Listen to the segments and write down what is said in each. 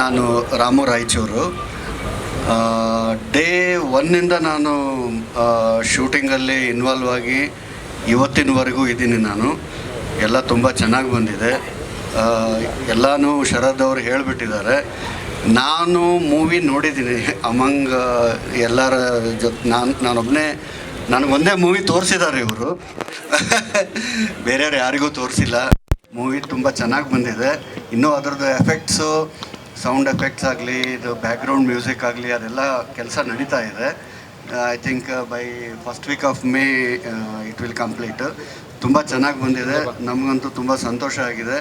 ನಾನು ರಾಮು ರಾಯಚೂರು. ಡೇ ಒನ್ನಿಂದ ನಾನು ಶೂಟಿಂಗಲ್ಲಿ ಇನ್ವಾಲ್ವ್ ಆಗಿ ಇವತ್ತಿನವರೆಗೂ ಇದ್ದೀನಿ. ನಾನು ಎಲ್ಲ ತುಂಬ ಚೆನ್ನಾಗಿ ಬಂದಿದೆ. ಎಲ್ಲನೂ ಶರದ್ ಅವರು ಹೇಳಿಬಿಟ್ಟಿದ್ದಾರೆ. ನಾನು ಮೂವಿ ನೋಡಿದ್ದೀನಿ ಅಮಂಗ್ ಎಲ್ಲರ ಜೊತೆ. ನಾನೊಬ್ಬನೇ, ನನಗೊಂದೇ ಮೂವಿ ತೋರಿಸಿದ್ದಾರೆ ಇವರು, ಬೇರೆಯವ್ರು ಯಾರಿಗೂ ತೋರಿಸಿಲ್ಲ. ಮೂವಿ ತುಂಬ ಚೆನ್ನಾಗಿ ಬಂದಿದೆ. ಇನ್ನೂ ಅದರದ್ದು ಎಫೆಕ್ಟ್ಸು, ಸೌಂಡ್ ಎಫೆಕ್ಟ್ಸ್ ಆಗಲಿ, ಇದು ಬ್ಯಾಕ್ಗ್ರೌಂಡ್ ಮ್ಯೂಸಿಕ್ ಆಗಲಿ, ಅದೆಲ್ಲ ಕೆಲಸ ನಡೀತಾ ಇದೆ. I think by first week of May it will complete. ತುಂಬ ಚೆನ್ನಾಗಿ ಬಂದಿದೆ. ನಮಗಂತೂ ತುಂಬ ಸಂತೋಷ ಆಗಿದೆ.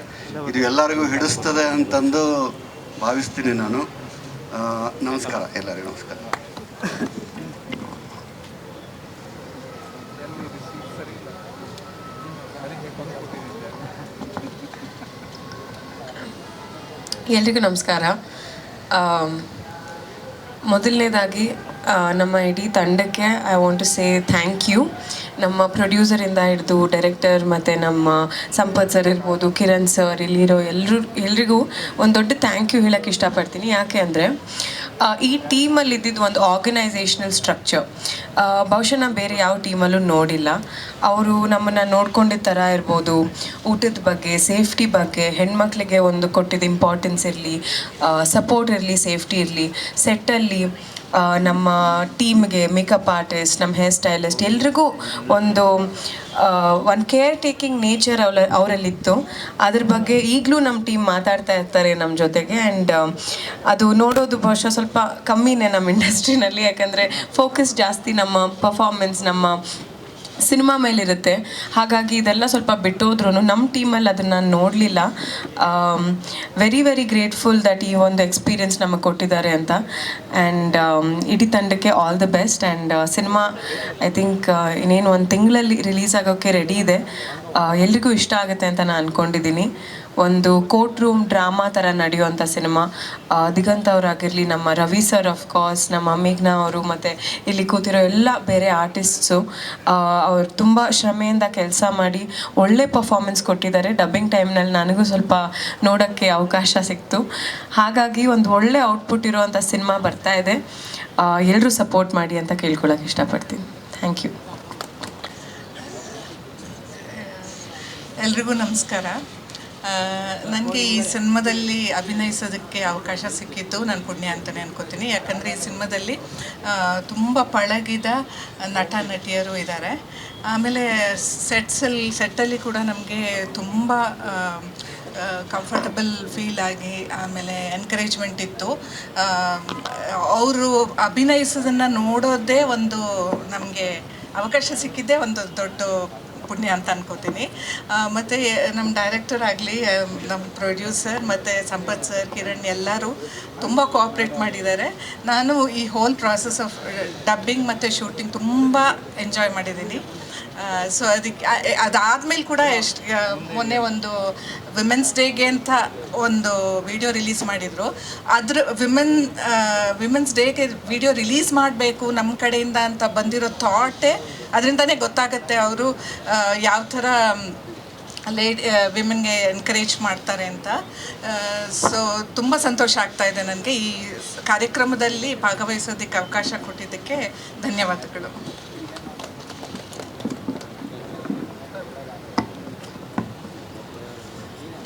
ಇದು ಎಲ್ಲರಿಗೂ ಹಿಡಿಸ್ತದೆ ಅಂತಂದು ಭಾವಿಸ್ತೀನಿ ನಾನು. ನಮಸ್ಕಾರ ಎಲ್ಲರಿಗೂ. ನಮಸ್ಕಾರ. ಎಲ್ರಿಗೂ ನಮಸ್ಕಾರ. ಮೊದಲನೇದಾಗಿ ನಮ್ಮ ಇಡೀ ತಂಡಕ್ಕೆ I want to say thank you. ನಮ್ಮ ಪ್ರೊಡ್ಯೂಸರಿಂದ ಹಿಡಿದು ಡೈರೆಕ್ಟರ್ ಮತ್ತು ನಮ್ಮ ಸಂಪತ್ ಸರ್ ಇರ್ಬೋದು, ಕಿರಣ್ ಸರ್, ಇಲ್ಲಿರೋ ಎಲ್ರಿಗೂ ಒಂದು ದೊಡ್ಡ ಥ್ಯಾಂಕ್ ಯು ಹೇಳೋಕ್ಕೆ ಇಷ್ಟಪಡ್ತೀನಿ. ಯಾಕೆ ಅಂದರೆ ಈ ಟೀಮಲ್ಲಿ ಇದ್ದಿದ್ದು ಒಂದು ಆರ್ಗನೈಸೇಷನಲ್ ಸ್ಟ್ರಕ್ಚರ್ ಬಹುಶಃ ನಾನು ಬೇರೆ ಯಾವ ಟೀಮಲ್ಲೂ ನೋಡಿಲ್ಲ. ಅವರು ನಮ್ಮನ್ನು ನೋಡ್ಕೊಂಡಿದ್ದ ಥರ ಇರ್ಬೋದು, ಊಟದ ಬಗ್ಗೆ, ಸೇಫ್ಟಿ ಬಗ್ಗೆ, ಹೆಣ್ಮಕ್ಳಿಗೆ ಒಂದು ಕೊಟ್ಟಿದ್ದ ಇಂಪಾರ್ಟೆನ್ಸ್ ಇರಲಿ, ಸಪೋರ್ಟ್ ಇರಲಿ, ಸೇಫ್ಟಿ ಇರಲಿ, ಸೆಟ್ಟಲ್ಲಿ ನಮ್ಮ ಟೀಮ್ಗೆ ಮೇಕಪ್ ಆರ್ಟಿಸ್ಟ್, ನಮ್ಮ ಹೇರ್ ಸ್ಟೈಲಿಸ್ಟ್ ಎಲ್ರಿಗೂ ಒಂದು ಕೇರ್ ಟೇಕಿಂಗ್ ನೇಚರ್ ಅವರಲ್ಲಿತ್ತು. ಅದ್ರ ಬಗ್ಗೆ ಈಗಲೂ ನಮ್ಮ ಟೀಮ್ ಮಾತಾಡ್ತಾ ಇರ್ತಾರೆ ನಮ್ಮ ಜೊತೆಗೆ. ಆ್ಯಂಡ್ ಅದು ನೋಡೋದು ಬಹುಶಃ ಸ್ವಲ್ಪ ಕಮ್ಮಿನೇ ನಮ್ಮ ಇಂಡಸ್ಟ್ರಿನಲ್ಲಿ. ಯಾಕಂದರೆ ಫೋಕಸ್ ಜಾಸ್ತಿ ನಮ್ಮ ಪರ್ಫಾರ್ಮೆನ್ಸ್, ನಮ್ಮ ಸಿನಿಮಾ ಮೇಲಿರುತ್ತೆ. ಹಾಗಾಗಿ ಇದೆಲ್ಲ ಸ್ವಲ್ಪ ಬಿಟ್ಟೋದ್ರೂ ನಮ್ಮ ಟೀಮಲ್ಲಿ ಅದನ್ನು ನಾನು ನೋಡಲಿಲ್ಲ. ವೆರಿ ವೆರಿ ಗ್ರೇಟ್ಫುಲ್ ದಟ್ ಈ ಒಂದು ಎಕ್ಸ್ಪೀರಿಯೆನ್ಸ್ ನಮಗೆ ಕೊಟ್ಟಿದ್ದಾರೆ ಅಂತ. ಆ್ಯಂಡ್ ಇಡೀ ತಂಡಕ್ಕೆ all the best. And cinema I think ಇನ್ನೇನು ಒಂದು ತಿಂಗಳಲ್ಲಿ ರಿಲೀಸ್ ಆಗೋಕ್ಕೆ ರೆಡಿ ಇದೆ. ಎಲ್ರಿಗೂ ಇಷ್ಟ ಆಗುತ್ತೆ ಅಂತ ನಾನು ಅಂದ್ಕೊಂಡಿದ್ದೀನಿ. ಒಂದು ಕೋರ್ಟ್ ರೂಮ್ ಡ್ರಾಮಾ ಥರ ನಡೆಯುವಂಥ ಸಿನಿಮಾ. ದಿಗಂತ್ ಅವರಾಗಿರಲಿ, ನಮ್ಮ ರವಿ ಸರ್ ಆಫ್ಕೋರ್ಸ್, ನಮ್ಮ ಮೇಘ್ನಾ ಅವರು, ಮತ್ತು ಇಲ್ಲಿ ಕೂತಿರೋ ಎಲ್ಲ ಬೇರೆ ಆರ್ಟಿಸ್ಟ್ಸು ಅವ್ರು ತುಂಬ ಶ್ರಮೆಯಿಂದ ಕೆಲಸ ಮಾಡಿ ಒಳ್ಳೆ ಪರ್ಫಾರ್ಮೆನ್ಸ್ ಕೊಟ್ಟಿದ್ದಾರೆ. ಡಬ್ಬಿಂಗ್ ಟೈಮ್ನಲ್ಲಿ ನನಗೂ ಸ್ವಲ್ಪ ನೋಡೋಕ್ಕೆ ಅವಕಾಶ ಸಿಕ್ತು. ಹಾಗಾಗಿ ಒಂದು ಒಳ್ಳೆ ಔಟ್ಪುಟ್ ಇರೋವಂಥ ಸಿನಿಮಾ ಬರ್ತಾ ಇದೆ. ಎಲ್ಲರೂ ಸಪೋರ್ಟ್ ಮಾಡಿ ಅಂತ ಕೇಳ್ಕೊಳ್ಳೋಕೆ ಇಷ್ಟಪಡ್ತೀನಿ. Thank you. ಎಲ್ರಿಗೂ ನಮಸ್ಕಾರ. ನನಗೆ ಈ ಸಿನಿಮಾದಲ್ಲಿ ಅಭಿನಯಿಸೋದಕ್ಕೆ ಅವಕಾಶ ಸಿಕ್ಕಿದ್ದು ನನ್ನ ಪುಣ್ಯ ಅಂತಲೇ ಅನ್ಕೋತೀನಿ. ಯಾಕಂದರೆ ಈ ಸಿನಿಮಾದಲ್ಲಿ ತುಂಬ ಪಳಗಿದ ನಟ ನಟಿಯರು ಇದ್ದಾರೆ. ಆಮೇಲೆ ಸೆಟ್ಟಲ್ಲಿ ಕೂಡ ನಮಗೆ ತುಂಬ ಕಂಫರ್ಟಬಲ್ ಫೀಲ್ ಆಗಿ, ಆಮೇಲೆ ಎನ್ಕರೇಜ್ಮೆಂಟ್ ಇತ್ತು. ಅವರು ಅಭಿನಯಿಸೋದನ್ನು ನೋಡೋದೇ ಒಂದು ನಮಗೆ ಅವಕಾಶ ಸಿಕ್ಕಿದ್ದೇ ಒಂದು ದೊಡ್ಡ ಪುಣ್ಯ ಅಂತ ಅನ್ಕೋತೀನಿ. ಮತ್ತು ನಮ್ಮ ಡೈರೆಕ್ಟರ್ ಆಗಲಿ, ನಮ್ಮ ಪ್ರೊಡ್ಯೂಸರ್ ಮತ್ತು ಸಂಪತ್ ಸರ್, ಕಿರಣ್ ಎಲ್ಲರೂ ತುಂಬ ಕೋಆಪ್ರೇಟ್ ಮಾಡಿದ್ದಾರೆ. ನಾನು ಈ ಹೋಲ್ ಪ್ರಾಸೆಸ್ ಆಫ್ ಡಬ್ಬಿಂಗ್ ಮತ್ತು ಶೂಟಿಂಗ್ ತುಂಬ ಎಂಜಾಯ್ ಮಾಡಿದ್ದೀನಿ. ಸೊ ಅದಾದಮೇಲೆ ಕೂಡ ಮೊನ್ನೆ ಒಂದು ವಿಮೆನ್ಸ್ ಡೇಗೆ ಅಂತ ಒಂದು ವಿಡಿಯೋ ರಿಲೀಸ್ ಮಾಡಿದರು. ಅದ್ರ ವಿಮೆನ್ಸ್ ಡೇಗೆ ವಿಡಿಯೋ ರಿಲೀಸ್ ಮಾಡಬೇಕು ನಮ್ಮ ಕಡೆಯಿಂದ ಅಂತ ಬಂದಿರೋ ಥಾಟೇ, ಅದರಿಂದನೇ ಗೊತ್ತಾಗುತ್ತೆ ಅವರು ಯಾವ ಥರ ವಿಮೆನ್ಗೆ ಎನ್ಕರೇಜ್ ಮಾಡ್ತಾರೆ ಅಂತ. ಸೊ ತುಂಬ ಸಂತೋಷ ಆಗ್ತಾಯಿದೆ ನನಗೆ. ಈ ಕಾರ್ಯಕ್ರಮದಲ್ಲಿ ಭಾಗವಹಿಸೋದಕ್ಕೆ ಅವಕಾಶ ಕೊಟ್ಟಿದ್ದಕ್ಕೆ ಧನ್ಯವಾದಗಳು.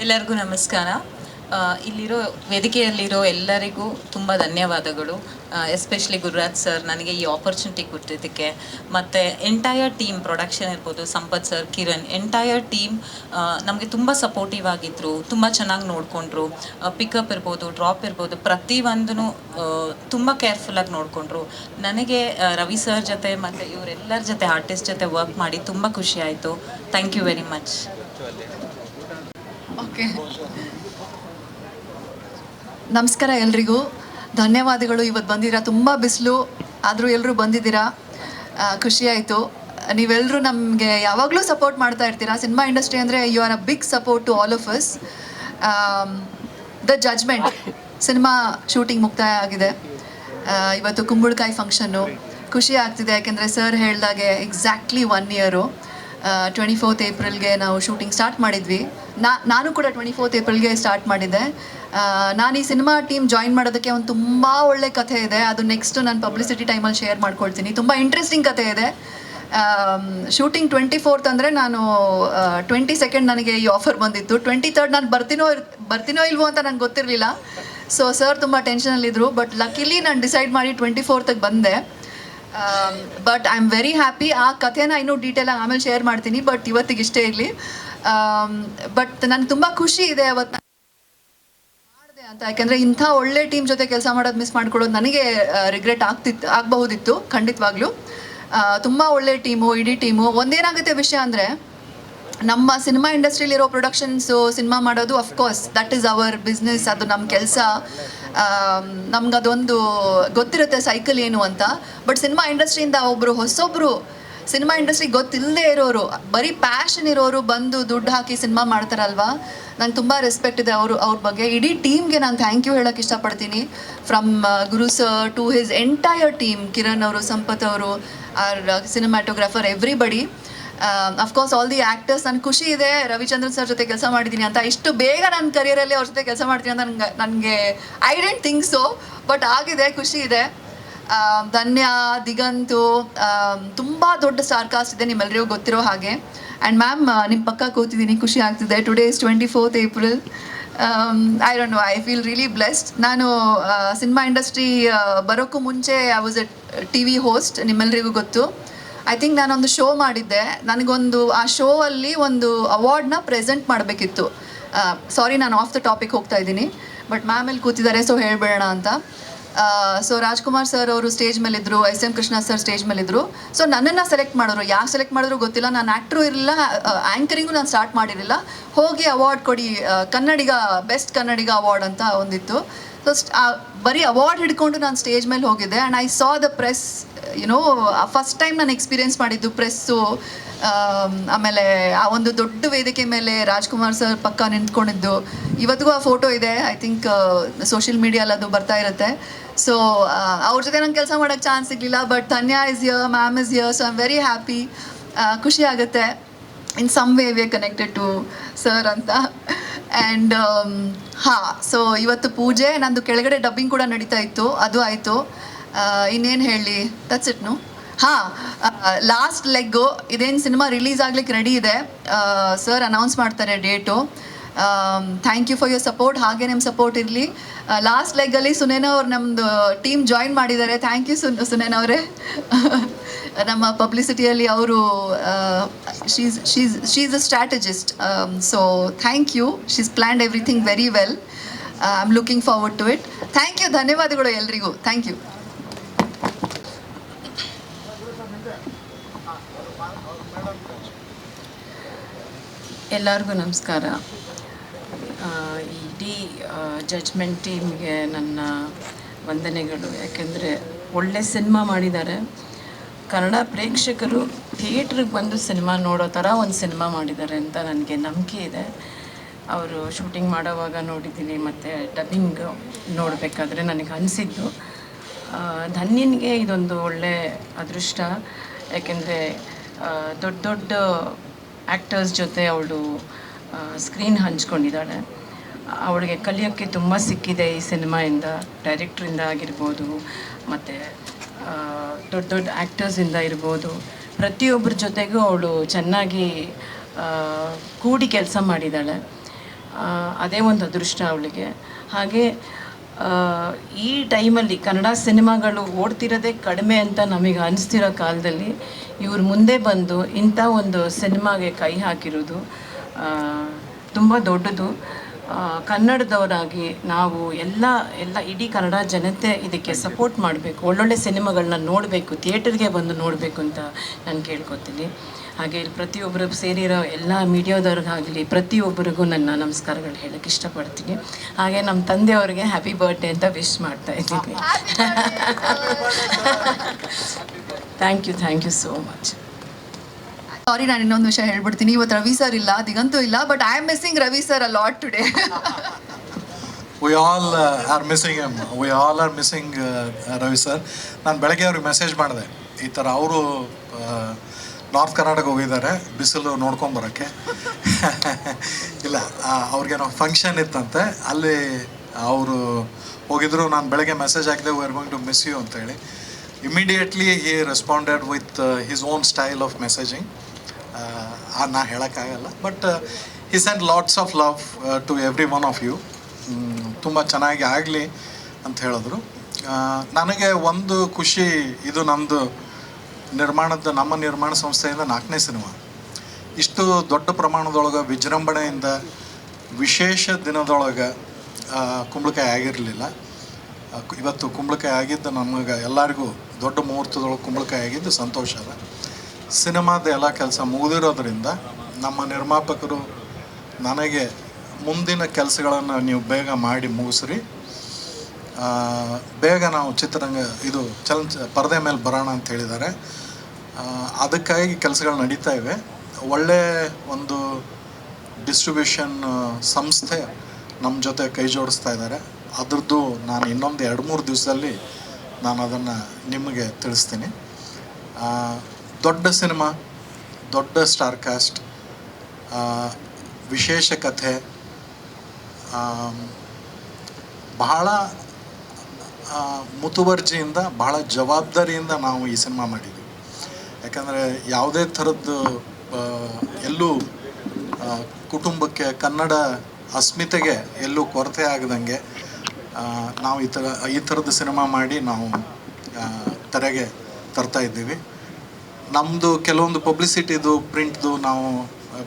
ಎಲ್ಲರಿಗೂ ನಮಸ್ಕಾರ. ಇಲ್ಲಿರೋ ವೇದಿಕೆಯಲ್ಲಿರೋ ಎಲ್ಲರಿಗೂ ತುಂಬ ಧನ್ಯವಾದಗಳು. ಎಸ್ಪೆಷಲಿ ಗುರುರಾಜ್ ಸರ್ ನನಗೆ ಈ ಆಪರ್ಚುನಿಟಿ ಕೊಟ್ಟಿದ್ದಕ್ಕೆ, ಮತ್ತು ಎಂಟೈರ್ ಟೀಮ್, ಪ್ರೊಡಕ್ಷನ್ ಇರ್ಬೋದು, Sampath sir, Kiran, entire team ನಮಗೆ ತುಂಬ ಸಪೋರ್ಟಿವ್ ಆಗಿದ್ದರು. ತುಂಬ ಚೆನ್ನಾಗಿ ನೋಡಿಕೊಂಡ್ರು. ಪಿಕಪ್ ಇರ್ಬೋದು, ಡ್ರಾಪ್ ಇರ್ಬೋದು, ಪ್ರತಿಯೊಂದೂ ತುಂಬ ಕೇರ್ಫುಲ್ಲಾಗಿ ನೋಡಿಕೊಂಡ್ರು. ನನಗೆ ರವಿ ಸರ್ ಜೊತೆ ಮತ್ತು ಇವರೆಲ್ಲರ ಜೊತೆ, ಆರ್ಟಿಸ್ಟ್ ಜೊತೆ ವರ್ಕ್ ಮಾಡಿ ತುಂಬ ಖುಷಿ ಆಯಿತು. Thank you very much. Okay, ನಮಸ್ಕಾರ ಎಲ್ರಿಗೂ. ಧನ್ಯವಾದಗಳು. ಇವತ್ತು ಬಂದಿದ್ದೀರಾ, ತುಂಬ ಬಿಸಿಲು ಆದರೂ ಎಲ್ಲರೂ ಬಂದಿದ್ದೀರಾ, ಖುಷಿಯಾಯಿತು. ನೀವೆಲ್ಲರೂ ನಮಗೆ ಯಾವಾಗಲೂ ಸಪೋರ್ಟ್ ಮಾಡ್ತಾ ಇರ್ತೀರಾ. ಸಿನಿಮಾ ಇಂಡಸ್ಟ್ರಿ ಅಂದರೆ you are a big support to all of us. The judgement cinema shooting ಮುಕ್ತಾಯ ಆಗಿದೆ. ಇವತ್ತು ಕುಂಬಳಕಾಯಿ ಫಂಕ್ಷನ್ನು. ಖುಷಿ ಆಗ್ತಿದೆ, ಯಾಕೆಂದರೆ ಸರ್ ಹೇಳಿದಾಗೆ ಎಕ್ಸಾಕ್ಟ್ಲಿ 1 ಇಯರು 24th ಏಪ್ರಿಲ್ಗೆ ನಾವು ಶೂಟಿಂಗ್ ಸ್ಟಾರ್ಟ್ ಮಾಡಿದ್ವಿ. ನಾನು ಕೂಡ 24th ಏಪ್ರಿಲ್ಗೆ ಸ್ಟಾರ್ಟ್ ಮಾಡಿದ್ದೆ. ನಾನು ಈ ಸಿನಿಮಾ ಟೀಮ್ ಜಾಯಿನ್ ಮಾಡೋದಕ್ಕೆ ಒಂದು ತುಂಬ ಒಳ್ಳೆ ಕಥೆ ಇದೆ. ಅದು ನೆಕ್ಸ್ಟ್ ನಾನು ಪಬ್ಲಿಸಿಟಿ ಟೈಮಲ್ಲಿ ಶೇರ್ ಮಾಡ್ಕೊಳ್ತೀನಿ. ತುಂಬ ಇಂಟ್ರೆಸ್ಟಿಂಗ್ ಕಥೆ ಇದೆ. ಶೂಟಿಂಗ್ 24th ಅಂದರೆ ನಾನು 22nd ನನಗೆ ಈ ಆಫರ್ ಬಂದಿತ್ತು. 23rd ನಾನು ಬರ್ತೀನೋ ಇಲ್ವೋ ಅಂತ ನಂಗೆ ಗೊತ್ತಿರಲಿಲ್ಲ. ಸೊ ಸರ್ ತುಂಬ ಟೆನ್ಷನಲ್ಲಿದ್ದರು. ಬಟ್ ಲಕ್ಕಿಲಿ ನಾನು ಡಿಸೈಡ್ ಮಾಡಿ 24th ಬಂದೆ. But I am very happy. ಆ ಕಥೆನ ಇನ್ನೂ ಡೀಟೇಲಾಗಿ ಆಮೇಲೆ ಶೇರ್ ಮಾಡ್ತೀನಿ. ಬಟ್ ಇವತ್ತಿಗೆ ಇಷ್ಟೇ ಇರಲಿ. ಬಟ್ ನನಗೆ ತುಂಬ ಖುಷಿ ಇದೆ ಅವತ್ತು ಮಾಡಿದೆ ಅಂತ. ಯಾಕೆಂದರೆ ಇಂಥ ಒಳ್ಳೆ ಟೀಮ್ ಜೊತೆ ಕೆಲಸ ಮಾಡೋದು ಮಿಸ್ ಮಾಡ್ಕೊಳ್ಳೋದು ನನಗೆ ರಿಗ್ರೆಟ್ ಆಗಬಹುದಿತ್ತು ಖಂಡಿತವಾಗ್ಲೂ. ತುಂಬ ಒಳ್ಳೆ ಟೀಮು, ಇಡೀ ಟೀಮು. ಒಂದೇನಾಗುತ್ತೆ ವಿಷಯ ಅಂದರೆ, ನಮ್ಮ ಸಿನಿಮಾ ಇಂಡಸ್ಟ್ರಿಲಿರೋ ಪ್ರೊಡಕ್ಷನ್ಸು, ಸಿನಿಮಾ ಮಾಡೋದು of course that is our business, ಅದು ನಮ್ಮ ಕೆಲಸ. ನಮ್ಗೆ ಅದೊಂದು ಗೊತ್ತಿರುತ್ತೆ ಸೈಕಲ್ ಏನು ಅಂತ. ಬಟ್ ಸಿನಿಮಾ ಇಂಡಸ್ಟ್ರಿಯಿಂದ ಹೊಸೊಬ್ಬರು ಸಿನಿಮಾ ಇಂಡಸ್ಟ್ರಿ ಗೊತ್ತಿಲ್ಲದೆ ಇರೋರು, ಬರೀ ಪ್ಯಾಷನ್ ಇರೋರು ಬಂದು ದುಡ್ಡು ಹಾಕಿ ಸಿನಿಮಾ ಮಾಡ್ತಾರಲ್ವಾ, ನಂಗೆ ತುಂಬ ರೆಸ್ಪೆಕ್ಟ್ ಇದೆ ಅವ್ರ ಬಗ್ಗೆ. ಇಡೀ ಟೀಮ್ಗೆ ನಾನು ಥ್ಯಾಂಕ್ ಯು ಹೇಳೋಕ್ಕೆ ಇಷ್ಟಪಡ್ತೀನಿ. From Guru sir to his entire team, Kiran ಅವರು, ಸಂಪತ್ ಅವರು, our cinematographer, everybody. Of course all the actors. ನನಗೆ ಖುಷಿ ಇದೆ ರವಿಚಂದ್ರನ್ ಸರ್ ಜೊತೆ ಕೆಲಸ ಮಾಡಿದ್ದೀನಿ ಅಂತ. ಇಷ್ಟು ಬೇಗ ನನ್ನ ಕರಿಯರಲ್ಲಿ ಅವ್ರ ಜೊತೆ ಕೆಲಸ ಮಾಡ್ತೀನಿ ಅಂತ ನನಗೆ I dent think so, but ಆಗಿದೆ, ಖುಷಿ ಇದೆ. ಧನ್ಯ, ದಿಗಂತು, ತುಂಬ ದೊಡ್ಡ ಸ್ಟಾರ್ ಕಾಸ್ಟ್ ಇದೆ, ನಿಮ್ಮೆಲ್ಲರಿಗೂ ಗೊತ್ತಿರೋ ಹಾಗೆ. ಆ್ಯಂಡ್ ಮ್ಯಾಮ್ ನಿಮ್ಮ ಪಕ್ಕ ಕೂತಿದ್ದೀನಿ, ಖುಷಿ ಆಗ್ತಿದೆ. Today is 24th April. I don't know, I feel really blessed. ನಾನು ಸಿನಿಮಾ ಇಂಡಸ್ಟ್ರಿ ಬರೋಕ್ಕೂ ಮುಂಚೆ I was A TV host, ನಿಮ್ಮೆಲ್ಲರಿಗೂ ಗೊತ್ತು. ಐ ಥಿಂಕ್ ನಾನೊಂದು ಶೋ ಮಾಡಿದ್ದೆ. ನನಗೊಂದು ಆ ಶೋ ಅಲ್ಲಿ ಒಂದು ಅವಾರ್ಡ್ನ ಪ್ರೆಸೆಂಟ್ ಮಾಡಬೇಕಿತ್ತು. ಸಾರಿ, ನಾನು ಆಫ್ ದ ಟಾಪಿಕ್ ಹೋಗ್ತಾ ಇದ್ದೀನಿ, ಬಟ್ ಮ್ಯಾಮ್ ಅಲ್ಲಿ ಕೂತಿದ್ದಾರೆ, ಸೊ ಹೇಳ್ಬೇಡ ಅಂತ. ಸೊ ರಾಜ್ಕುಮಾರ್ ಸರ್ ಅವರು ಸ್ಟೇಜ್ ಮೇಲಿದ್ದರು, SM ಕೃಷ್ಣ ಸರ್ ಸ್ಟೇಜ್ ಮೇಲಿದ್ದರು. ಸೊ ನನ್ನನ್ನು ಸೆಲೆಕ್ಟ್ ಮಾಡಿದ್ರು. ಯಾಕೆ ಸೆಲೆಕ್ಟ್ ಮಾಡಿದ್ರು ಗೊತ್ತಿಲ್ಲ. ನಾನು ಆ್ಯಕ್ಟ್ರು ಇರಲಿಲ್ಲ, ಆ್ಯಂಕರಿಂಗು ನಾನು ಸ್ಟಾರ್ಟ್ ಮಾಡಿರಲಿಲ್ಲ. ಹೋಗಿ ಅವಾರ್ಡ್ ಕೊಡಿ, ಕನ್ನಡಿಗ, ಬೆಸ್ಟ್ ಕನ್ನಡಿಗ ಅವಾರ್ಡ್ ಅಂತ ಒಂದಿತ್ತು. ಸೊ ಬರೀ ಅವಾರ್ಡ್ ಹಿಡ್ಕೊಂಡು ನಾನು ಸ್ಟೇಜ್ ಮೇಲೆ ಹೋಗಿದ್ದೆ. And I saw the press, YONO, first time ನಾನು ಎಕ್ಸ್ಪೀರಿಯೆನ್ಸ್ ಮಾಡಿದ್ದು ಪ್ರೆಸ್ಸು. ಆಮೇಲೆ ಆ ಒಂದು ದೊಡ್ಡ ವೇದಿಕೆ ಮೇಲೆ ರಾಜ್ಕುಮಾರ್ ಸರ್ ಪಕ್ಕ ನಿಂತ್ಕೊಂಡಿದ್ದು, ಇವತ್ತಿಗೂ ಆ ಫೋಟೋ ಇದೆ. ಐ ಥಿಂಕ್ ಸೋಷಿಯಲ್ ಮೀಡಿಯಲ್ಲಿ ಅದು ಬರ್ತಾ ಇರುತ್ತೆ. ಸೊ ಅವ್ರ ಜೊತೆ ನಂಗೆ ಕೆಲಸ ಮಾಡೋಕ್ಕೆ ಚಾನ್ಸ್ ಸಿಗಲಿಲ್ಲ. But Dhanya is here, ma'am is here, so I am very happy. ಖುಷಿ ಆಗುತ್ತೆ. In some way we are connected to sir ಅಂತ. ಆ್ಯಂಡ್ ಸೊ ಇವತ್ತು ಪೂಜೆ, ನಂದು ಕೆಳಗಡೆ ಡಬ್ಬಿಂಗ್ ಕೂಡ ನಡೀತಾ ಇತ್ತು, ಅದು ಆಯಿತು. ಇನ್ನೇನು ಹೇಳಿ, that's it. No, last leg, ಇದೇನು ಸಿನಿಮಾ ರಿಲೀಸ್ ಆಗ್ಲಿಕ್ಕೆ ರೆಡಿ ಇದೆ. ಸರ್ ಅನೌನ್ಸ್ ಮಾಡ್ತಾರೆ date. Thank you for your support. ಹಾಗೆ ನಿಮ್ಮ ಸಪೋರ್ಟ್ ಇರಲಿ. ಲಾಸ್ಟ್ ಲೆಗ್ಗಲ್ಲಿ ಸುನೇನ ಅವ್ರು ನಮ್ಮದು ಟೀಮ್ ಜಾಯಿನ್ ಮಾಡಿದ್ದಾರೆ. ಥ್ಯಾಂಕ್ ಯು ಸುನೇನ ಅವರೇ. ನಮ್ಮ ಪಬ್ಲಿಸಿಟಿಯಲ್ಲಿ ಅವರು she's a strategist. So thank you. She's planned everything very well. I am looking forward to it. Thank you, ಧನ್ಯವಾದಗಳು ಎಲ್ರಿಗೂ. Thank you. ಎಲ್ಲರಿಗೂ ನಮಸ್ಕಾರ. ಇಡೀ ಜಡ್ಜ್ಮೆಂಟ್ ಟೀಮ್ಗೆ ನನ್ನ ವಂದನೆಗಳು. ಯಾಕೆಂದರೆ ಒಳ್ಳೆ ಸಿನಿಮಾ ಮಾಡಿದ್ದಾರೆ. ಕನ್ನಡ ಪ್ರೇಕ್ಷಕರು ಥಿಯೇಟ್ರಿಗೆ ಬಂದು ಸಿನಿಮಾ ನೋಡೋ ಥರ ಒಂದು ಸಿನಿಮಾ ಮಾಡಿದ್ದಾರೆ ಅಂತ ನನಗೆ ನಂಬಿಕೆ ಇದೆ. ಅವರು ಶೂಟಿಂಗ್ ಮಾಡೋವಾಗ ನೋಡಿದ್ದೀನಿ, ಮತ್ತು ಡಬ್ಬಿಂಗ್ ನೋಡಬೇಕಾದ್ರೆ ನನಗೆ ಅನಿಸಿದ್ದು ಧನ್ಯನಿಗೆ ಇದೊಂದು ಒಳ್ಳೆ ಅದೃಷ್ಟ. ಯಾಕೆಂದರೆ ದೊಡ್ಡ ದೊಡ್ಡ ಆ್ಯಕ್ಟರ್ಸ್ ಜೊತೆ ಅವಳು ಸ್ಕ್ರೀನ್ ಹಂಚ್ಕೊಂಡಿದ್ದಾಳೆ. ಅವಳಿಗೆ ಕಲಿಯೋಕ್ಕೆ ತುಂಬ ಸಿಕ್ಕಿದೆ ಈ ಸಿನಿಮಾಯಿಂದ. ಡೈರೆಕ್ಟ್ರಿಂದ ಆಗಿರ್ಬೋದು, ಮತ್ತು ದೊಡ್ಡ ದೊಡ್ಡ ಆ್ಯಕ್ಟರ್ಸಿಂದ ಇರ್ಬೋದು, ಪ್ರತಿಯೊಬ್ಬರ ಜೊತೆಗೂ ಅವಳು ಚೆನ್ನಾಗಿ ಕೂಡಿ ಕೆಲಸ ಮಾಡಿದ್ದಾಳೆ. ಅದೇ ಒಂದು ಅದೃಷ್ಟ ಅವಳಿಗೆ. ಹಾಗೆ ಈ ಟೈಮಲ್ಲಿ ಕನ್ನಡ ಸಿನಿಮಾಗಳು ಓಡ್ತಿರೋದೇ ಕಡಿಮೆ ಅಂತ ನಮಗೆ ಅನಿಸ್ತಿರೋ ಕಾಲದಲ್ಲಿ ಇವ್ರು ಮುಂದೆ ಬಂದು ಇಂಥ ಒಂದು ಸಿನಿಮಾಗೆ ಕೈ ಹಾಕಿರೋದು ತುಂಬ ದೊಡ್ಡದು. ಕನ್ನಡದವರಾಗಿ ನಾವು ಎಲ್ಲ ಇಡೀ ಕನ್ನಡ ಜನತೆ ಇದಕ್ಕೆ ಸಪೋರ್ಟ್ ಮಾಡಬೇಕು, ಒಳ್ಳೊಳ್ಳೆ ಸಿನಿಮಾಗಳನ್ನ ನೋಡಬೇಕು, ಥಿಯೇಟರ್ಗೆ ಬಂದು ನೋಡಬೇಕು ಅಂತ ನಾನು ಕೇಳ್ಕೊತೀನಿ. ಹಾಗೆ ಪ್ರತಿಯೊಬ್ಬರು ಸೇರಿರೋ ಎಲ್ಲ ಮೀಡಿಯಾದವ್ರಿಗಾಗಲಿ ಪ್ರತಿಯೊಬ್ಬರಿಗೂ ನನ್ನ ನಮಸ್ಕಾರಗಳು ಹೇಳೋಕ್ಕೆ ಇಷ್ಟಪಡ್ತೀನಿ. ಹಾಗೆ ನಮ್ಮ ತಂದೆಯವ್ರಿಗೆ ಹ್ಯಾಪಿ ಬರ್ಡೇ ಅಂತ ವಿಶ್ ಮಾಡ್ತಾ ಇದ್ದೀನಿ. Thank you so much. Sorry, ನಾನು ಇನ್ನೊಂದು ವಿಷಯ ಹೇಳ್ಬಿಡ್ತೀನಿ. ಇವತ್ತು ರವಿ ಸರ್ ಇಲ್ಲ, ದಿಗಂತೂ ಇಲ್ಲ, but I am missing Ravi sir a lot today. We all are missing him. We all are missing Ravi sir. ನಾನು ಬೆಳಗ್ಗೆ ಅವ್ರಿಗೆ ಮೆಸೇಜ್ ಮಾಡಿದೆ, ಈ ಥರ ಅವರು ನಾರ್ತ್ ಕರ್ನಾಟಕ ಹೋಗಿದ್ದಾರೆ ಬಿಸಿಲು ನೋಡ್ಕೊಂಬರೋಕ್ಕೆ. ಇಲ್ಲ, ಅವ್ರಿಗೇನೋ ಫಂಕ್ಷನ್ ಇತ್ತಂತೆ, ಅಲ್ಲಿ ಅವರು ಹೋಗಿದ್ರು. ನಾನು ಬೆಳಗ್ಗೆ ಮೆಸೇಜ್ ಹಾಕಿದೆ, we are going to miss you ಅಂತೇಳಿ. Immediately he responded with his own style of messaging. ನಾ ಹೇಳೋಕ್ಕಾಗಲ್ಲ, but he send lots of love to every one of you. ತುಂಬ ಚೆನ್ನಾಗಿ ಆಗಲಿ ಅಂತ ಹೇಳಿದ್ರು. ನನಗೆ ಒಂದು ಖುಷಿ, ಇದು ನಮ್ಮದು ನಮ್ಮ ನಿರ್ಮಾಣ ಸಂಸ್ಥೆಯಿಂದ 4ನೇ ಸಿನಿಮಾ. ಇಷ್ಟು ದೊಡ್ಡ ಪ್ರಮಾಣದೊಳಗೆ ವಿಜೃಂಭಣೆಯಿಂದ ವಿಶೇಷ ದಿನದೊಳಗೆ ಕುಂಬಳಕಾಯಿ ಆಗಿರಲಿಲ್ಲ. ಇವತ್ತು ಕುಂಬಳಕಾಯಿ ಆಗಿದ್ದು ನಮಗೆ ಎಲ್ಲರಿಗೂ ದೊಡ್ಡ ಮುಹೂರ್ತದೊಳಗೆ ಕುಂಬಳಕಾಯಿ ಆಗಿದ್ದು ಸಂತೋಷ ಅದ. ಸಿನಿಮಾದ ಎಲ್ಲ ಕೆಲಸ ಮುಗಿದಿರೋದ್ರಿಂದ ನಮ್ಮ ನಿರ್ಮಾಪಕರು ನನಗೆ ಮುಂದಿನ ಕೆಲಸಗಳನ್ನು ನೀವು ಬೇಗ ಮಾಡಿ ಮುಗಿಸ್ರಿ, ಬೇಗ ನಾವು ಚಿತ್ರರಂಗ ಇದು ಪರದೆ ಮೇಲೆ ಬರೋಣ ಅಂತ ಹೇಳಿದ್ದಾರೆ. ಅದಕ್ಕಾಗಿ ಕೆಲಸಗಳು ನಡೀತಾ ಇವೆ. ಒಳ್ಳೆಯ ಒಂದು ಡಿಸ್ಟ್ರಿಬ್ಯೂಷನ್ ಸಂಸ್ಥೆ ನಮ್ಮ ಜೊತೆ ಕೈ ಜೋಡಿಸ್ತಾ ಇದ್ದಾರೆ. ಅದ್ರದ್ದು ನಾನು ಇನ್ನೊಂದು 2-3 ದಿವಸದಲ್ಲಿ ನಾನು ಅದನ್ನು ನಿಮಗೆ ತಿಳಿಸ್ತೀನಿ. ದೊಡ್ಡ ಸಿನಿಮಾ, ದೊಡ್ಡ ಸ್ಟಾರ್ ಕಾಸ್ಟ್, ವಿಶೇಷ ಕಥೆ, ಬಹಳ ಮುತುವರ್ಜಿಯಿಂದ, ಬಹಳ ಜವಾಬ್ದಾರಿಯಿಂದ ನಾವು ಈ ಸಿನಿಮಾ ಮಾಡಿದ್ವಿ. ಯಾಕಂದರೆ ಯಾವುದೇ ಥರದ್ದು ಎಲ್ಲೂ ಕುಟುಂಬಕ್ಕೆ, ಕನ್ನಡ ಅಸ್ಮಿತೆಗೆ ಎಲ್ಲೂ ಕೊರತೆ ಆಗದಂಗೆ ನಾವು ಈ ಥರದ ಸಿನಿಮಾ ಮಾಡಿ ನಾವು ತೆರೆಗೆ ತರ್ತಾ ಇದ್ದೀವಿ. ನಮ್ಮದು ಕೆಲವೊಂದು ಪಬ್ಲಿಸಿಟಿದು, ಪ್ರಿಂಟ್ದು ನಾವು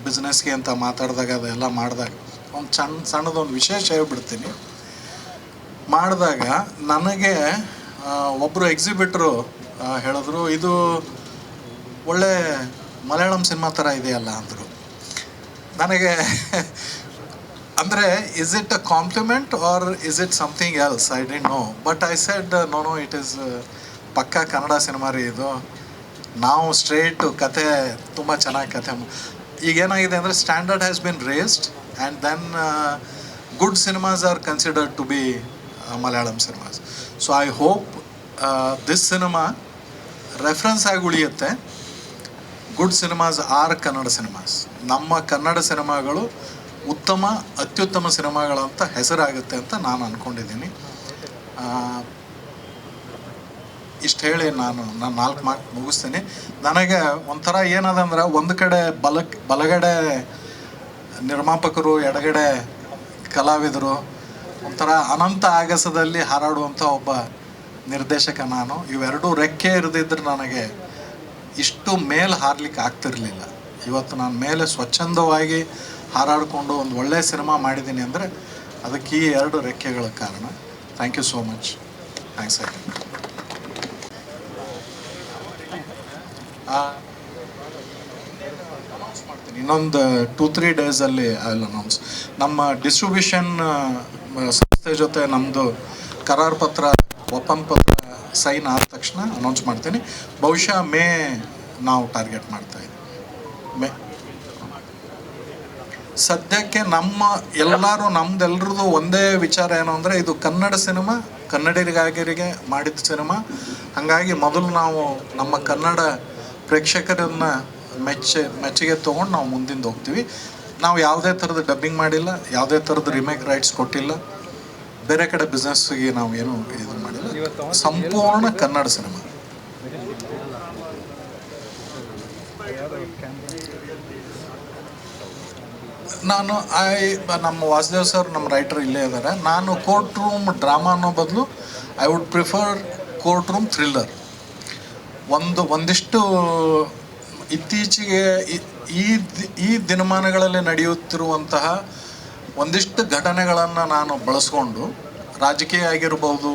ಬಿಸ್ನೆಸ್ಗೆ ಅಂತ ಮಾತಾಡಿದಾಗ ಅದೆಲ್ಲ ಮಾಡಿದಾಗ ಒಂದು ಸಣ್ಣದೊಂದು ವಿಶೇಷ ಹೇಳ್ಬಿಡ್ತೀನಿ. ಮಾಡಿದಾಗ ನನಗೆ ಒಬ್ಬರು ಎಕ್ಸಿಬಿಟ್ರು ಹೇಳಿದ್ರು, ಇದು ಒಳ್ಳೆ ಮಲಯಾಳಂ ಸಿನಿಮಾ ಥರ ಇದೆಯಲ್ಲ ಅಂದರು. ನನಗೆ ಅಂದರೆ is it a compliment or is it something else, I didn't know. But I said no, it is ಪಕ್ಕಾ ಕನ್ನಡ ಸಿನಿಮಾ ರೀ ಇದು. ನಾವು ಸ್ಟ್ರೇಟು ಕತೆ ತುಂಬ ಚೆನ್ನಾಗಿ ಕತೆ. ಈಗೇನಾಗಿದೆ ಅಂದರೆ standard has been raised and then good cinemas are considered to be Malayalam cinemas. So I hope this cinema reference ಆಗಿ ಉಳಿಯುತ್ತೆ. Good cinemas are Kannada cinemas. ನಮ್ಮ ಕನ್ನಡ ಸಿನಿಮಾಗಳು ಉತ್ತಮ, ಅತ್ಯುತ್ತಮ ಸಿನಿಮಾಗಳಂತ ಹೆಸರಾಗುತ್ತೆ ಅಂತ ನಾನು ಅಂದ್ಕೊಂಡಿದ್ದೀನಿ. ಇಷ್ಟು ಹೇಳಿ ನಾನು 4 ಮಾತು ಮುಗಿಸ್ತೀನಿ. ನನಗೆ ಒಂಥರ ಏನದಂದ್ರೆ, ಒಂದು ಕಡೆ ಬಲಗಡೆ ನಿರ್ಮಾಪಕರು, ಎಡಗಡೆ ಕಲಾವಿದರು, ಒಂಥರ ಅನಂತ ಆಗಸದಲ್ಲಿ ಹಾರಾಡುವಂಥ ಒಬ್ಬ ನಿರ್ದೇಶಕ ನಾನು. ಇವೆರಡೂ ರೆಕ್ಕೆ ಇರದಿದ್ದರೆ ನನಗೆ ಇಷ್ಟು ಮೇಲೆ ಹಾರಲಿಕ್ಕೆ ಆಗ್ತಿರಲಿಲ್ಲ. ಇವತ್ತು ನಾನು ಮೇಲೆ ಸ್ವಚ್ಛಂದವಾಗಿ ಹಾರಾಡಿಕೊಂಡು ಒಂದು ಒಳ್ಳೆಯ ಸಿನಿಮಾ ಮಾಡಿದ್ದೀನಿ ಅಂದರೆ ಅದಕ್ಕೆ ಈ 2 ರೆಕ್ಕೆಗಳ ಕಾರಣ. Thank you so much. Thanks ಆಗಿ ಮಾಡ್ತೀನಿ. ಇನ್ನೊಂದು 2-3 ಡೇಸಲ್ಲಿ ಐ ವಿಲ್ ಅನೌನ್ಸ್. ನಮ್ಮ ಡಿಸ್ಟ್ರಿಬ್ಯೂಷನ್ ಸಂಸ್ಥೆ ಜೊತೆ ನಮ್ಮದು ಕರಾರು ಪತ್ರ, ಒಪ್ಪಂದ ಪತ್ರ ಸೈನ್ ಆದ ತಕ್ಷಣ ಅನೌನ್ಸ್ ಮಾಡ್ತೀನಿ. ಬಹುಶಃ ಮೇ ನಾವು ಟಾರ್ಗೆಟ್ ಮಾಡ್ತಾಯಿದ್ದೀವಿ. ಮೇ ಸದ್ಯಕ್ಕೆ ನಮ್ದೆಲ್ಲರದು ಒಂದೇ ವಿಚಾರ ಏನು ಅಂದರೆ, ಇದು ಕನ್ನಡ ಸಿನಿಮಾ, ಕನ್ನಡಿಗರಿಗೆ ಮಾಡಿದ ಸಿನಿಮಾ. ಹಾಗಾಗಿ ಮೊದಲು ನಾವು ನಮ್ಮ ಕನ್ನಡ ಪ್ರೇಕ್ಷಕರನ್ನು ಮೆಚ್ಚುಗೆ ತೊಗೊಂಡು ನಾವು ಮುಂದಿಂದ ಹೋಗ್ತೀವಿ. ನಾವು ಯಾವುದೇ ಥರದ ಡಬ್ಬಿಂಗ್ ಮಾಡಿಲ್ಲ, ಯಾವುದೇ ಥರದ ರಿಮೇಕ್ ರೈಟ್ಸ್ ಕೊಟ್ಟಿಲ್ಲ, ಬೇರೆ ಕಡೆ ಬಿಸ್ನೆಸ್ಗೆ ನಾವು ಏನು ಇದು ಮಾಡಿಲ್ಲ. ಸಂಪೂರ್ಣ ಕನ್ನಡ ಸಿನಿಮಾ. ನಾನು ನಮ್ಮ ವಾಸುದೇವ್ ಸರ್, ನಮ್ಮ ರೈಟರ್ ಇಲ್ಲೇ ಇದ್ದಾರೆ. ನಾನು ಕೋರ್ಟ್ ರೂಮ್ ಡ್ರಾಮಾ ಅನ್ನೋ ಬದಲು I would prefer court room thriller. ಒಂದಿಷ್ಟು ಇತ್ತೀಚೆಗೆ ಈ ದಿನಮಾನಗಳಲ್ಲಿ ನಡೆಯುತ್ತಿರುವಂತಹ ಒಂದಿಷ್ಟು ಘಟನೆಗಳನ್ನು ನಾನು ಬಳಸ್ಕೊಂಡು, ರಾಜಕೀಯ ಆಗಿರ್ಬೋದು,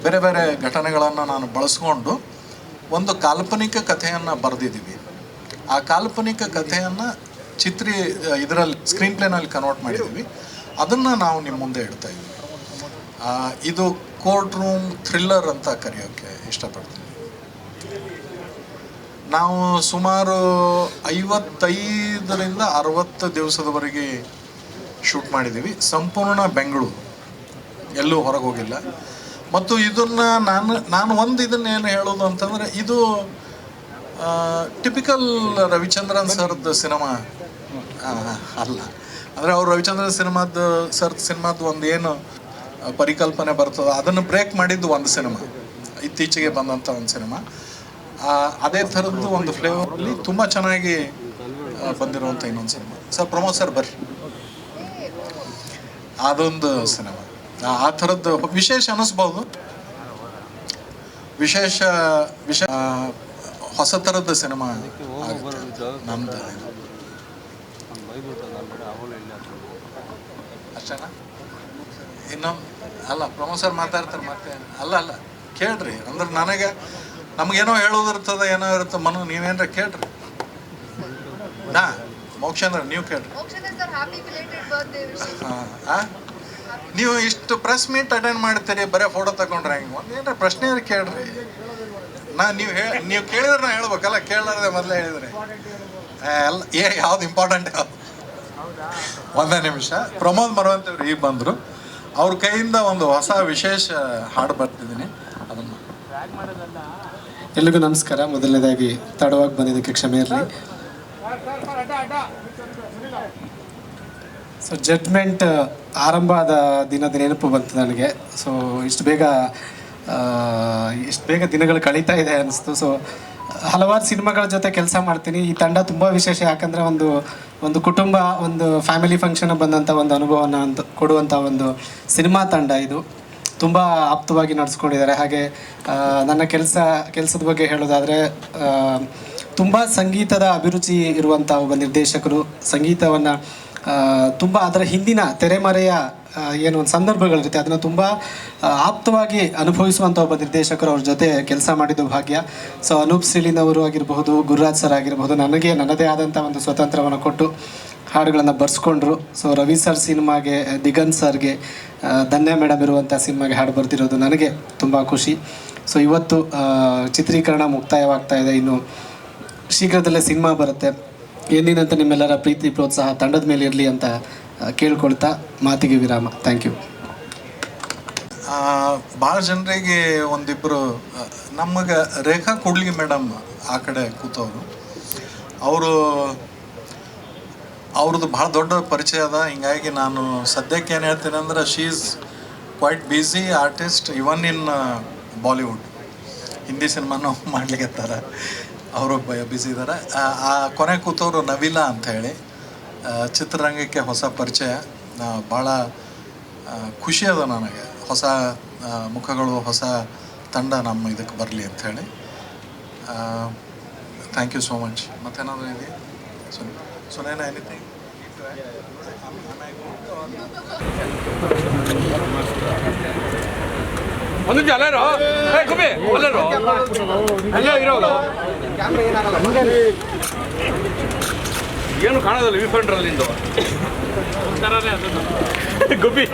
ಬೇರೆ ಬೇರೆ ಘಟನೆಗಳನ್ನು ನಾನು ಬಳಸ್ಕೊಂಡು ಒಂದು ಕಾಲ್ಪನಿಕ ಕಥೆಯನ್ನು ಬರೆದಿದ್ದೀವಿ. ಆ ಕಾಲ್ಪನಿಕ ಕಥೆಯನ್ನು ಇದರಲ್ಲಿ ಸ್ಕ್ರೀನ್ ಪ್ಲೇನಲ್ಲಿ ಕನ್ವರ್ಟ್ ಮಾಡಿದ್ದೀವಿ. ಅದನ್ನು ನಾವು ನಿಮ್ಮ ಮುಂದೆ ಇಡ್ತಾ ಇದ್ದೀವಿ. ಇದು ಕೋರ್ಟ್ ರೂಮ್ ಥ್ರಿಲ್ಲರ್ ಅಂತ ಕರೆಯೋಕ್ಕೆ ಇಷ್ಟಪಡ್ತೀನಿ. ನಾವು ಸುಮಾರು 55ರಿಂದ 60 ದಿವಸದವರೆಗೆ ಶೂಟ್ ಮಾಡಿದ್ದೀವಿ. ಸಂಪೂರ್ಣ ಬೆಂಗಳೂರು, ಎಲ್ಲೂ ಹೊರಗೆ ಹೋಗಿಲ್ಲ. ಮತ್ತು ಇದನ್ನು ನಾನು ಇದನ್ನೇನು ಹೇಳೋದು ಅಂತಂದರೆ, ಇದು ಟಿಪಿಕಲ್ ರವಿಚಂದ್ರನ್ ಸರ್ದು ಸಿನಿಮಾ ಅಲ್ಲ. ಅಂದರೆ ಅವ್ರು ರವಿಚಂದ್ರನ್ ಸಿನಿಮಾದ ಒಂದು ಏನು ಪರಿಕಲ್ಪನೆ ಬರ್ತದೆ ಅದನ್ನು ಬ್ರೇಕ್ ಮಾಡಿದ್ದು ಒಂದು ಸಿನಿಮಾ, ಇತ್ತೀಚೆಗೆ ಬಂದಂಥ ಒಂದು ಸಿನಿಮಾ. ಅದೇ ಥರದ್ದು ಒಂದು ಫ್ಲೇವರಲ್ಲಿ ತುಂಬ ಚೆನ್ನಾಗಿ ಬಂದಿರುವಂಥ ಇನ್ನೊಂದು ಸಿನಿಮಾ. ಸರ್ ಪ್ರಮೋದ್ ಸರ್ ಬರ್ರಿ, ಅದೊಂದು ಸಿನಿಮಾ ಆ ಥರದ್ದು ವಿಶೇಷ ಅನ್ನಿಸ್ಬೋದು. ವಿಶೇಷ ಹೊಸ ಥರದ ಸಿನಿಮಾ ಆಗುತ್ತೆ ನಮ್ದು. ಅಷ್ಟೇನಾ? ಇನ್ನೊಂದು ಅಲ್ಲ, ಪ್ರಮೋದ್ ಸರ್ ಮಾತಾಡ್ತಾರೆ ಮತ್ತೆ. ಅಲ್ಲ ಕೇಳ್ರಿ, ಅಂದ್ರೆ ನಮಗೇನೋ ಹೇಳೋದಿರ್ತದೆ, ಏನೋ ಇರುತ್ತೆ ಮನು, ನೀವೇನ್ರ ಕೇಳ್ರಿ. ಮೋಕ್ಷೇಂದ್ರ ನೀವು ಕೇಳ್ರಿ. ನೀವು ಇಷ್ಟು ಪ್ರೆಸ್ ಮೀಟ್ ಅಟೆಂಡ್ ಮಾಡ್ತೀರಿ, ಬರೀ ಫೋಟೋ ತಗೊಂಡ್ರೆ ಹೆಂಗೆ? ಒಂದೇನಾರ ಪ್ರಶ್ನೆ ಕೇಳ್ರಿ. ನೀವು ಕೇಳಿದ್ರೆ ನಾ ಹೇಳ್ಬೇಕಲ್ಲ, ಕೇಳಾರ್ದೆ ಮೊದಲೇ ಹೇಳಿದ್ರಿ ಎಲ್ಲ ಯಾವ್ದು ಇಂಪಾರ್ಟೆಂಟ್ ಯಾವ್ದು. ಒಂದೇ ನಿಮಿಷ, ಪ್ರಮೋದ್ ಮರವಂತವ್ರು ಈಗ ಬಂದರು, ಅವ್ರ ಕೈಯಿಂದ ಒಂದು ಹೊಸ ವಿಶೇಷ ಹಾಡು ಬರ್ತಿದ್ದೀನಿ, ಅದನ್ನು. ಎಲ್ಲಿಗೂ ನಮಸ್ಕಾರ. ಮೊದಲನೇದಾಗಿ ತಡವಾಗಿ ಬಂದಿದ್ದಕ್ಕೆ ಕ್ಷಮೆ ಇರಲಿ. ಸೊ ಜಡ್ಜ್ಮೆಂಟ್ ಆರಂಭ ಆದ ದಿನದ ನೆನಪು ಬಂತು ನನಗೆ. ಸೊ ಇಷ್ಟು ಬೇಗ ದಿನಗಳು ಕಳೀತಾ ಇದೆ ಅನಿಸ್ತು. ಸೊ ಹಲವಾರು ಸಿನಿಮಾಗಳ ಜೊತೆ ಕೆಲಸ ಮಾಡ್ತೀನಿ. ಈ ತಂಡ ತುಂಬ ವಿಶೇಷ, ಯಾಕಂದರೆ ಒಂದು ಕುಟುಂಬ, ಒಂದು ಫ್ಯಾಮಿಲಿ ಫಂಕ್ಷನ್ ಬಂದಂಥ ಒಂದು ಅನುಭವನ ಕೊಡುವಂಥ ಒಂದು ಸಿನಿಮಾ ತಂಡ ಇದು. ತುಂಬ ಆಪ್ತವಾಗಿ ನಡೆಸ್ಕೊಂಡಿದ್ದಾರೆ. ಹಾಗೆ ನನ್ನ ಕೆಲಸದ ಬಗ್ಗೆ ಹೇಳೋದಾದರೆ, ತುಂಬ ಸಂಗೀತದ ಅಭಿರುಚಿ ಇರುವಂಥ ಒಬ್ಬ ನಿರ್ದೇಶಕರು. ಸಂಗೀತವನ್ನು ತುಂಬ ಅದರ ಹಿಂದಿನ ತೆರೆಮರೆಯ ಏನು ಒಂದು ಸಂದರ್ಭಗಳಿರುತ್ತೆ ಅದನ್ನು ತುಂಬ ಆಪ್ತವಾಗಿ ಅನುಭವಿಸುವಂಥ ಒಬ್ಬ ನಿರ್ದೇಶಕರು. ಅವ್ರ ಜೊತೆ ಕೆಲಸ ಮಾಡಿದ್ದು ಭಾಗ್ಯ. ಸೊ ಅನೂಪ್ ಶ್ರೀಲಿನ್ ಅವರು ಆಗಿರಬಹುದು, ಗುರುರಾಜ್ ಸರ್ ಆಗಿರಬಹುದು, ನನಗೆ ನನ್ನದೇ ಆದಂಥ ಒಂದು ಸ್ವತಂತ್ರವನ್ನು ಕೊಟ್ಟು ಹಾಡುಗಳನ್ನು ಬರ್ಸ್ಕೊಂಡ್ರು. ಸೊ ರವಿ ಸರ್ ಸಿನಿಮಾಗೆ, ದಿಗಂತ್ ಸರ್ಗೆ, ಧನ್ಯ ಮೇಡಮ್ ಇರುವಂಥ ಸಿನಿಮಾಗೆ ಹಾಡು ಬರ್ತಿರೋದು ನನಗೆ ತುಂಬ ಖುಷಿ. ಸೊ ಇವತ್ತು ಚಿತ್ರೀಕರಣ ಮುಕ್ತಾಯವಾಗ್ತಾ ಇದೆ. ಇನ್ನು ಶೀಘ್ರದಲ್ಲೇ ಸಿನಿಮಾ ಬರುತ್ತೆ. ಎಂದಿನಂತೆ ನಿಮ್ಮೆಲ್ಲರ ಪ್ರೀತಿ ಪ್ರೋತ್ಸಾಹ ತಂಡದ ಮೇಲೆ ಇರಲಿ ಅಂತ ಕೇಳ್ಕೊಳ್ತಾ ಮಾತಿಗೆ ವಿರಾಮ. Thank you. ಭಾಳ ಜನರಿಗೆ ಒಂದಿಬ್ಬರು ನಮಗೆ ರೇಖಾ ಕೂಡ್ಲಿಗಿ ಮೇಡಮ್ ಆ ಕಡೆ ಕೂತವರು, ಅವ್ರದ್ದು ಭಾಳ ದೊಡ್ಡ ಪರಿಚಯ ಅದ. ಹಿಂಗಾಗಿ ನಾನು ಸದ್ಯಕ್ಕೆ ಏನು ಹೇಳ್ತೀನಿ ಅಂದ್ರೆ, she is quite busy artist even in Bollywood. Hindi ಸಿನಿಮಾನು ಮಾಡ್ಲಿಕ್ಕೆ ಅವರು ಬ್ಯುಸಿ ಇದ್ದಾರೆ. ಆ ಕೊನೆ ಕೂತವರು ನವಿಲಾ ಅಂಥೇಳಿ, ಚಿತ್ರರಂಗಕ್ಕೆ ಹೊಸ ಪರಿಚಯ. ಭಾಳ ಖುಷಿ ಅದ ನನಗೆ, ಹೊಸ ಮುಖಗಳು, ಹೊಸ ತಂಡ ನಮ್ಮ ಇದಕ್ಕೆ ಬರಲಿ ಅಂಥೇಳಿ. Thank you so much. ಮತ್ತೇನಾದರೂ ಇದೆಯಾ ಸುನೇನಾ, ಎನಿಥಿಂಗ್? ಒಂದು ಅಲ್ಲೇರೋ ಕಮ್ಮಿ ಅಲ್ಲೇರೋ ಅಲ್ಲೇ ಇರೋರು ಏನು ಕಾಣೋದಿಲ್ಲ ವಿಫಂಡ್ರಲ್ಲಿಂದು ಗುಬ್ಬಿ